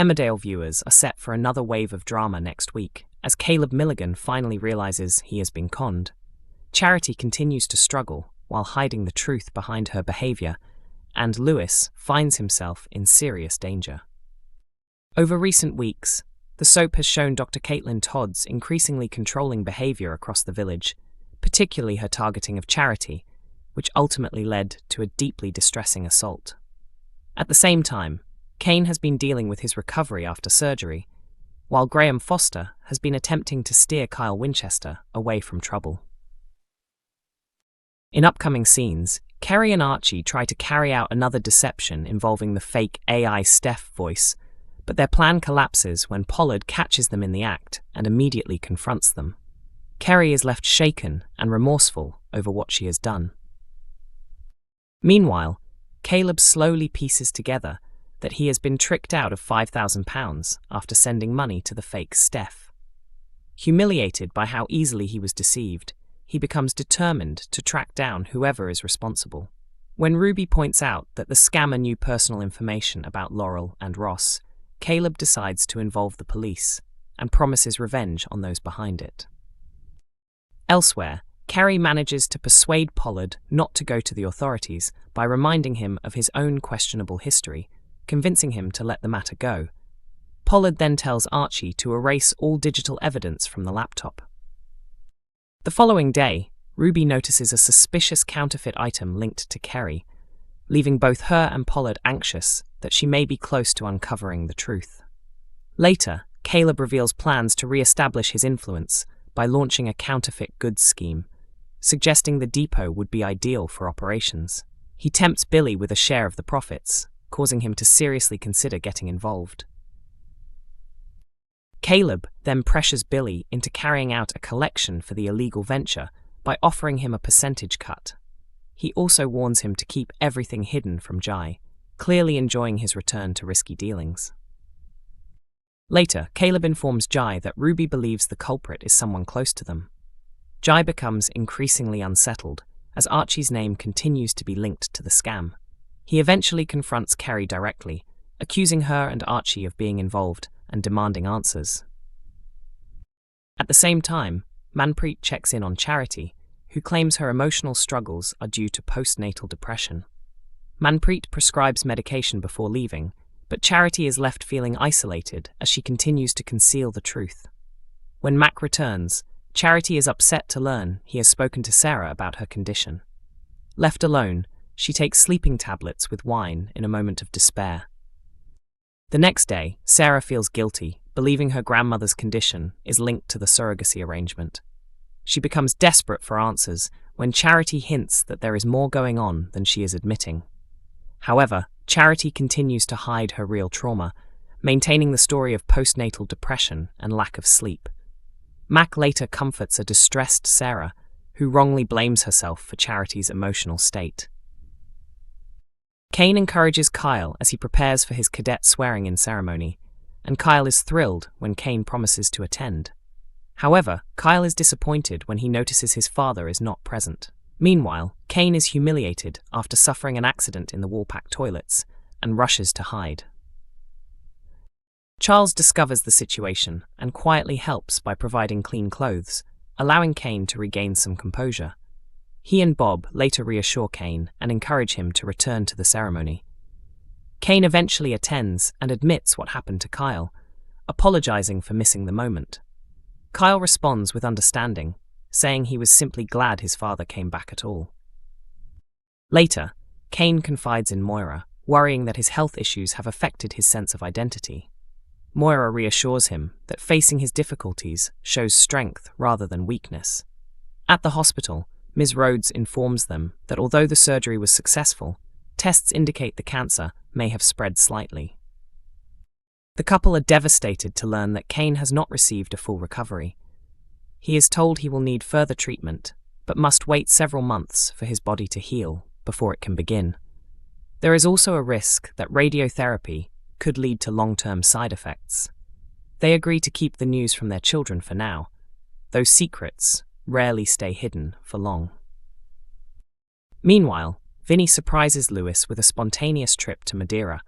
Emmerdale viewers are set for another wave of drama next week, as Caleb Milligan finally realizes he has been conned. Charity continues to struggle while hiding the truth behind her behavior, and Lewis finds himself in serious danger. Over recent weeks, the soap has shown Dr Caitlin Todd's increasingly controlling behavior across the village, particularly her targeting of Charity, which ultimately led to a deeply distressing assault. At the same time, Kane has been dealing with his recovery after surgery, while Graham Foster has been attempting to steer Kyle Winchester away from trouble. In upcoming scenes, Kerry and Archie try to carry out another deception involving the fake AI Steph voice, but their plan collapses when Pollard catches them in the act and immediately confronts them. Kerry is left shaken and remorseful over what she has done. Meanwhile, Caleb slowly pieces together that he has been tricked out of £5,000 after sending money to the fake Steph. Humiliated by how easily he was deceived, he becomes determined to track down whoever is responsible. When Ruby points out that the scammer knew personal information about Laurel and Ross, Caleb decides to involve the police and promises revenge on those behind it. Elsewhere, Kerry manages to persuade Pollard not to go to the authorities by reminding him of his own questionable history, convincing him to let the matter go. Pollard then tells Archie to erase all digital evidence from the laptop. The following day, Ruby notices a suspicious counterfeit item linked to Kerry, leaving both her and Pollard anxious that she may be close to uncovering the truth. Later, Caleb reveals plans to re-establish his influence by launching a counterfeit goods scheme, suggesting the depot would be ideal for operations. He tempts Billy with a share of the profits, causing him to seriously consider getting involved. Caleb then pressures Billy into carrying out a collection for the illegal venture by offering him a percentage cut. He also warns him to keep everything hidden from Jai, clearly enjoying his return to risky dealings. Later, Caleb informs Jai that Ruby believes the culprit is someone close to them. Jai becomes increasingly unsettled as Archie's name continues to be linked to the scam. He eventually confronts Kerry directly, accusing her and Archie of being involved and demanding answers. At the same time, Manpreet checks in on Charity, who claims her emotional struggles are due to postnatal depression. Manpreet prescribes medication before leaving, but Charity is left feeling isolated as she continues to conceal the truth. When Mac returns, Charity is upset to learn he has spoken to Sarah about her condition. Left alone, she takes sleeping tablets with wine in a moment of despair. The next day, Sarah feels guilty, believing her grandmother's condition is linked to the surrogacy arrangement. She becomes desperate for answers when Charity hints that there is more going on than she is admitting. However, Charity continues to hide her real trauma, maintaining the story of postnatal depression and lack of sleep. Mac later comforts a distressed Sarah, who wrongly blames herself for Charity's emotional state. Kane encourages Kyle as he prepares for his cadet swearing-in ceremony, and Kyle is thrilled when Kane promises to attend. However, Kyle is disappointed when he notices his father is not present. Meanwhile, Kane is humiliated after suffering an accident in the Woolpack toilets and rushes to hide. Charles discovers the situation and quietly helps by providing clean clothes, allowing Kane to regain some composure. He and Bob later reassure Kane and encourage him to return to the ceremony. Kane eventually attends and admits what happened to Kyle, apologizing for missing the moment. Kyle responds with understanding, saying he was simply glad his father came back at all. Later, Kane confides in Moira, worrying that his health issues have affected his sense of identity. Moira reassures him that facing his difficulties shows strength rather than weakness. At the hospital, Ms. Rhodes informs them that although the surgery was successful, tests indicate the cancer may have spread slightly. The couple are devastated to learn that Kane has not received a full recovery. He is told he will need further treatment, but must wait several months for his body to heal before it can begin. There is also a risk that radiotherapy could lead to long-term side effects. They agree to keep the news from their children for now, though secrets rarely stay hidden for long. Meanwhile, Vinny surprises Lewis with a spontaneous trip to Madeira,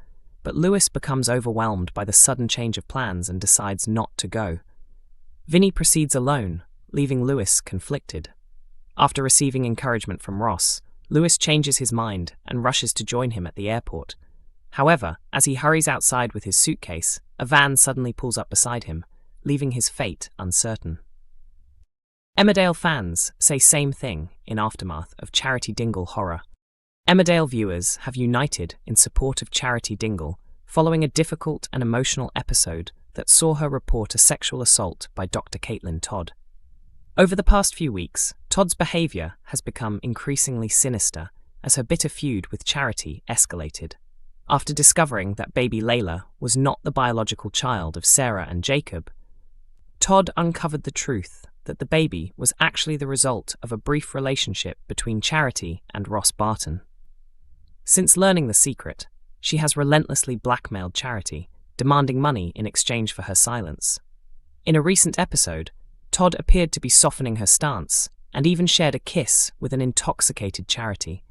but Lewis becomes overwhelmed by the sudden change of plans and decides not to go. Vinny proceeds alone, leaving Lewis conflicted. After receiving encouragement from Ross, Lewis changes his mind and rushes to join him at the airport. However, as he hurries outside with his suitcase, a van suddenly pulls up beside him, leaving his fate uncertain. Emmerdale fans say same thing in aftermath of Charity Dingle horror. Emmerdale viewers have united in support of Charity Dingle following a difficult and emotional episode that saw her report a sexual assault by Dr Caitlin Todd. Over the past few weeks, Todd's behaviour has become increasingly sinister as her bitter feud with Charity escalated. After discovering that baby Leyla was not the biological child of Sarah and Jacob, Todd uncovered the truth that the baby was actually the result of a brief relationship between Charity and Ross Barton. Since learning the secret, she has relentlessly blackmailed Charity, demanding money in exchange for her silence. In a recent episode, Todd appeared to be softening her stance and even shared a kiss with an intoxicated Charity.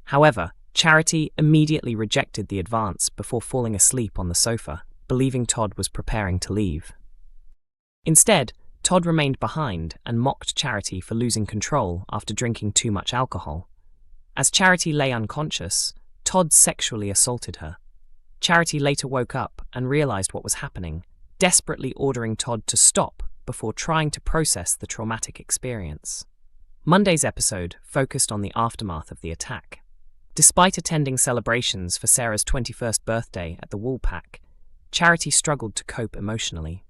However, Charity immediately rejected the advance before falling asleep on the sofa, believing Todd was preparing to leave. Instead, Todd remained behind and mocked Charity for losing control after drinking too much alcohol. As Charity lay unconscious, Todd sexually assaulted her. Charity later woke up and realized what was happening, desperately ordering Todd to stop before trying to process the traumatic experience. Monday's episode focused on the aftermath of the attack. Despite attending celebrations for Sarah's 21st birthday at the Woolpack, Charity struggled to cope emotionally.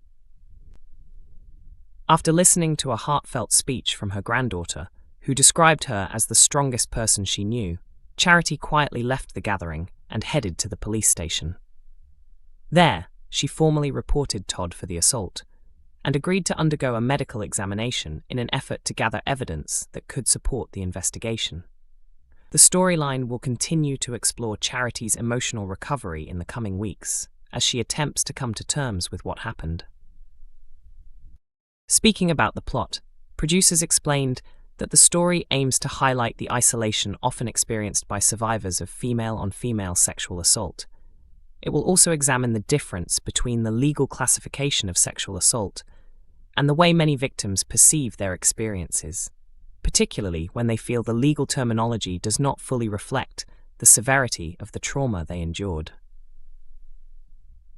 After listening to a heartfelt speech from her granddaughter, who described her as the strongest person she knew, Charity quietly left the gathering and headed to the police station. There, she formally reported Todd for the assault and agreed to undergo a medical examination in an effort to gather evidence that could support the investigation. The storyline will continue to explore Charity's emotional recovery in the coming weeks as she attempts to come to terms with what happened. Speaking about the plot, producers explained that the story aims to highlight the isolation often experienced by survivors of female-on-female sexual assault. It will also examine the difference between the legal classification of sexual assault and the way many victims perceive their experiences, particularly when they feel the legal terminology does not fully reflect the severity of the trauma they endured.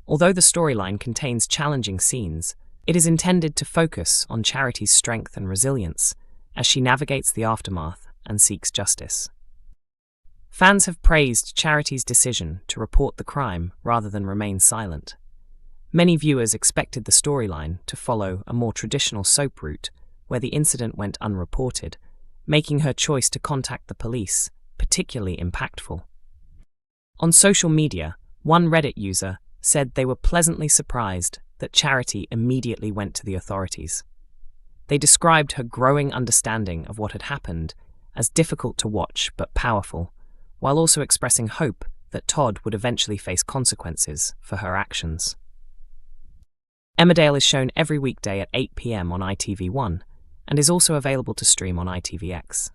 Although the storyline contains challenging scenes, it is intended to focus on Charity's strength and resilience as she navigates the aftermath and seeks justice. Fans have praised Charity's decision to report the crime rather than remain silent. Many viewers expected the storyline to follow a more traditional soap route where the incident went unreported, making her choice to contact the police particularly impactful. On social media, one Reddit user said they were pleasantly surprised that Charity immediately went to the authorities. They described her growing understanding of what had happened as difficult to watch but powerful, while also expressing hope that Todd would eventually face consequences for her actions. Emmerdale is shown every weekday at 8 p.m. on ITV1 and is also available to stream on ITVX.